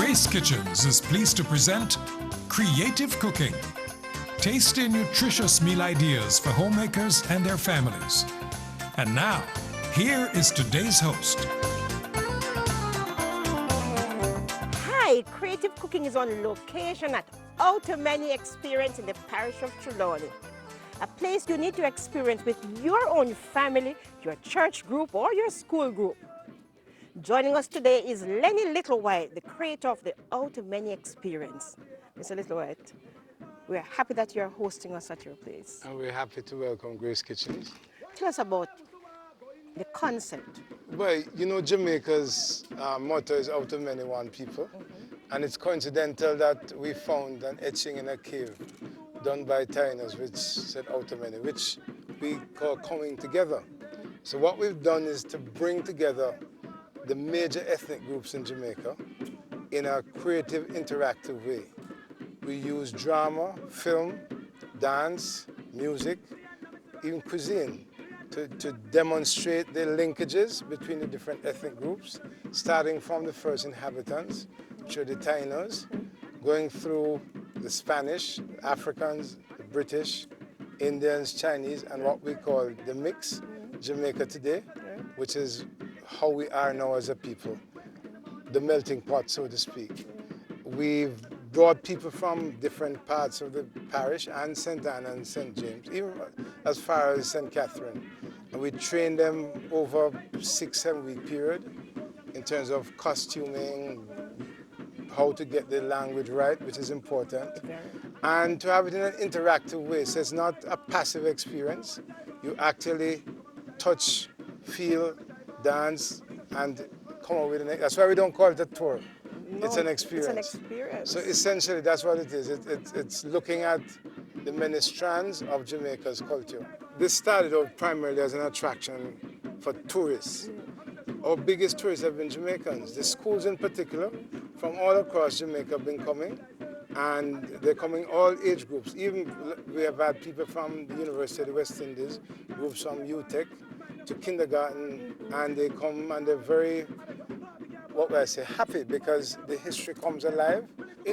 Grace Kitchens is pleased to present Creative Cooking. Tasty and nutritious meal ideas for homemakers and their families. And now, here is today's host. Hi, Creative Cooking is on location at OUTAMENI Experience in the parish of Trelawney. A place you need to experience with your own family, your church group, or your school group. Joining us today is Lennie Littlewhite, the creator of the OUTAMENI Experience. Mr. Littlewhite, we're happy that you're hosting us at your place. And we're happy to welcome Grace Kitchens. Tell us about the concept. Well, you know, Jamaica's motto is OUTAMENI, one people. And it's coincidental that we found an etching in a cave done by Taínos which said OUTAMENI, which we call coming together. So what we've done is to bring together the major ethnic groups in Jamaica in a creative, interactive way. We use drama, film, dance, music, even cuisine to demonstrate the linkages between the different ethnic groups, starting from the first inhabitants, which are the Taínos, going through the Spanish, Africans, the British, Indians, Chinese, and what we call the mix, Jamaica today, which is how we are now as a people, the melting pot, so to speak. We've brought people from different parts of the parish and St. Anne and St. James, even as far as St. Catherine. And we trained them over a 6-7 week period in terms of costuming, how to get the language right, which is important, and to have it in an interactive way. So it's not a passive experience. You actually touch, feel, dance, and come up with that's why we don't call it a tour. No, it's an experience. It's an experience. So essentially, that's what it is. It's looking at the many strands of Jamaica's culture. This started out primarily as an attraction for tourists. Our biggest tourists have been Jamaicans. The schools in particular, from all across Jamaica have been coming, and they're coming all age groups. Even we have had people from the University of the West Indies, groups from UTEC, to kindergarten, and they come and they're very, what would I say, happy because the history comes alive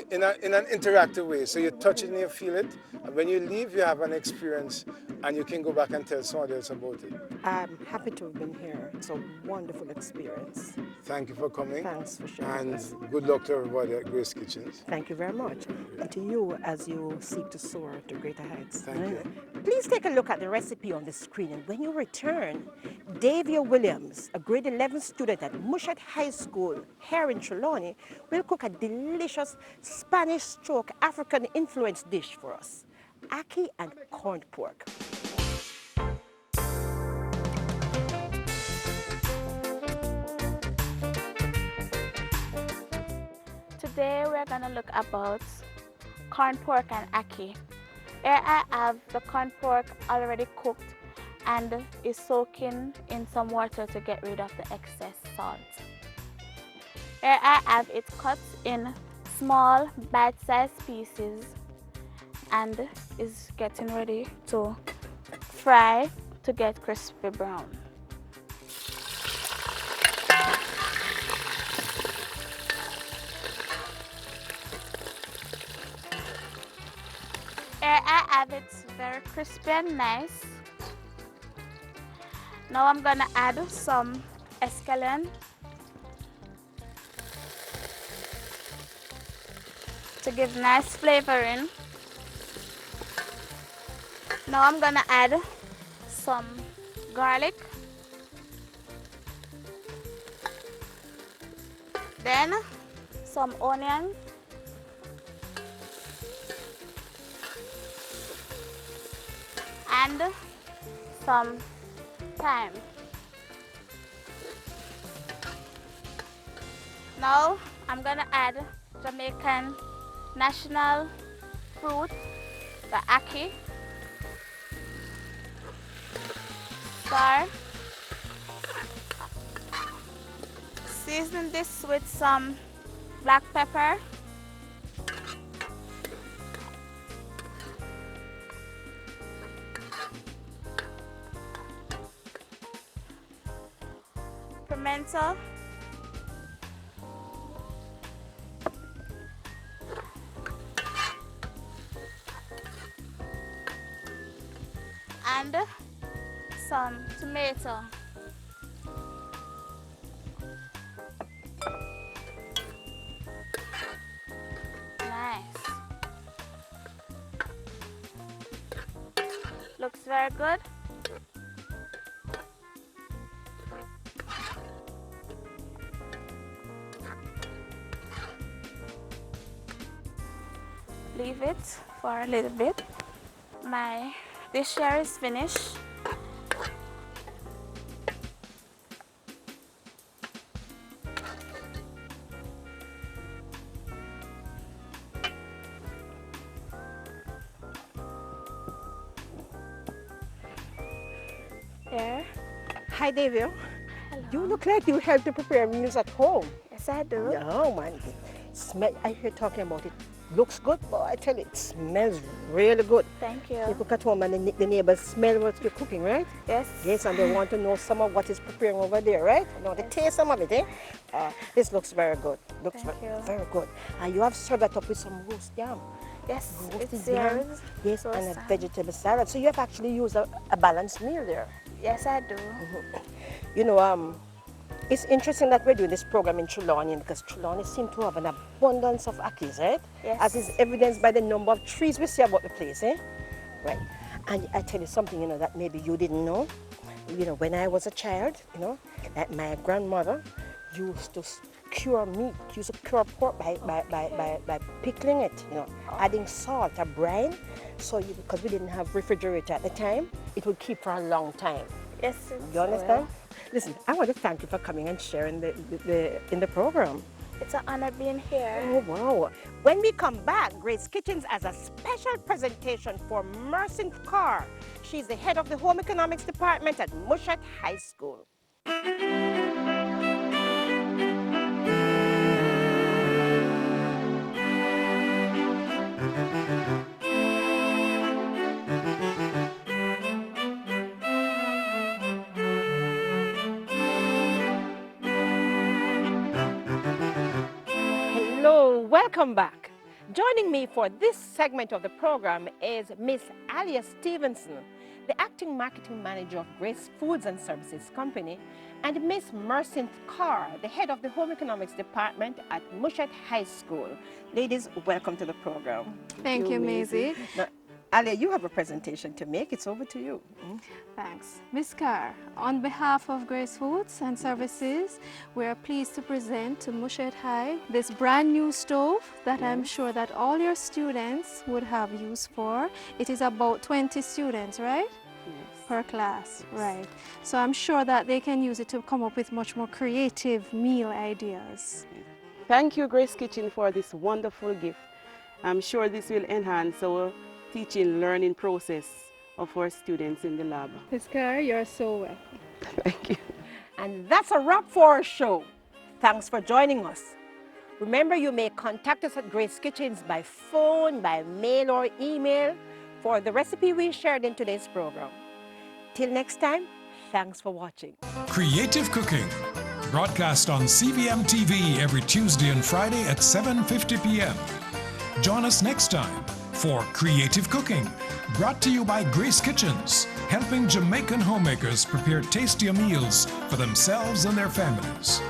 in an interactive way. So you touch it and you feel it, and when you leave, you have an experience, and you can go back and tell somebody else about it. I'm happy to have been here. It's a wonderful experience. Thank you for coming. Thanks for sharing. And good luck to everybody at Grace Kitchens. Thank you very much. And to you as you seek to soar to greater heights. Thank you. Please take a look at the recipe on the screen. And when you return, Davia Williams, a grade 11 student at Muschette High School here in Trelawney, will cook a delicious Spanish stroke African influence dish for us, ackee and corned pork. Today we're gonna look about corned pork and ackee. Here I have the corned pork already cooked and is soaking in some water to get rid of the excess salt. Here I have it cut in small bite-sized pieces and is getting ready to fry to get crispy brown. Here I have it very crispy and nice. Now I'm gonna add some escallion to give nice flavoring. Now I'm gonna add some garlic, then some onion, and some thyme. Now I'm gonna add Jamaican national fruit, the ackee, star, season this with some black pepper, PIMENTO, some tomato. Nice. Looks very good. Leave it for a little bit. My dish here is finished. There. Hi, Davia. Hello. You look like you help to prepare meals at home. Yes, I do. No, man. Smell. I hear talking about it. Looks good, but I tell you, it smells really good. Thank You you. cook at home and the neighbors smell what you're cooking, right? Yes. Yes, and they want to know some of what is preparing over there, right? You know, they taste some of it, eh? This looks very good. Looks Thank you. very good. And you have served that up with some roast yam. Yes, Roasted it's yam. yours. Yes, and Roast a yam. vegetable salad. So you have actually used a balanced meal there. Yes, I do. You know, it's interesting that we're doing this program in Trelawney because Trelawney seems to have an abundance of ackees, right? Yes. As is evidenced by the number of trees we see about the place, eh? Right. And I tell you something, you know, that maybe you didn't know. You know, when I was a child, you know, that my grandmother used to cure meat, used to cure pork by pickling it, you know, adding salt or brine. So because we didn't have refrigerator at the time, it would keep for a long time. Yes, it's You understand? Listen, I want to thank you for coming and sharing in the program. It's an honor being here. Oh, wow. When we come back, Grace Kitchens has a special presentation for Mercinth Kerr. She's the head of the Home Economics Department at Muschette High School. Hello, welcome back. Joining me for this segment of the program is Miss Alia Stevenson, the acting marketing manager of Grace Foods and Services Company, and Miss Mercinth Kerr, the head of the Home Economics Department at Muschette High School. Ladies, welcome to the program. Thank you, Maisie. Now, Alia, you have a presentation to make. It's over to you. Thanks. Ms. Kerr, on behalf of Grace Foods and Services, we are pleased to present to Muschette High this brand new stove that I'm sure that all your students would have use for. It is about 20 students, right? Per class, right. So I'm sure that they can use it to come up with much more creative meal ideas. Thank you, Grace Kitchen, for this wonderful gift. I'm sure this will enhance our teaching learning process of our students in the lab. Ms. Kerr, you're so welcome. Thank you. And that's a wrap for our show. Thanks for joining us. Remember, you may contact us at Grace Kitchens by phone, by mail, or email for the recipe we shared in today's program. Till next time, thanks for watching. Creative Cooking, broadcast on CVM TV every Tuesday and Friday at 7:50 p.m. Join us next time for Creative Cooking, brought to you by Grace Kitchens, helping Jamaican homemakers prepare tastier meals for themselves and their families.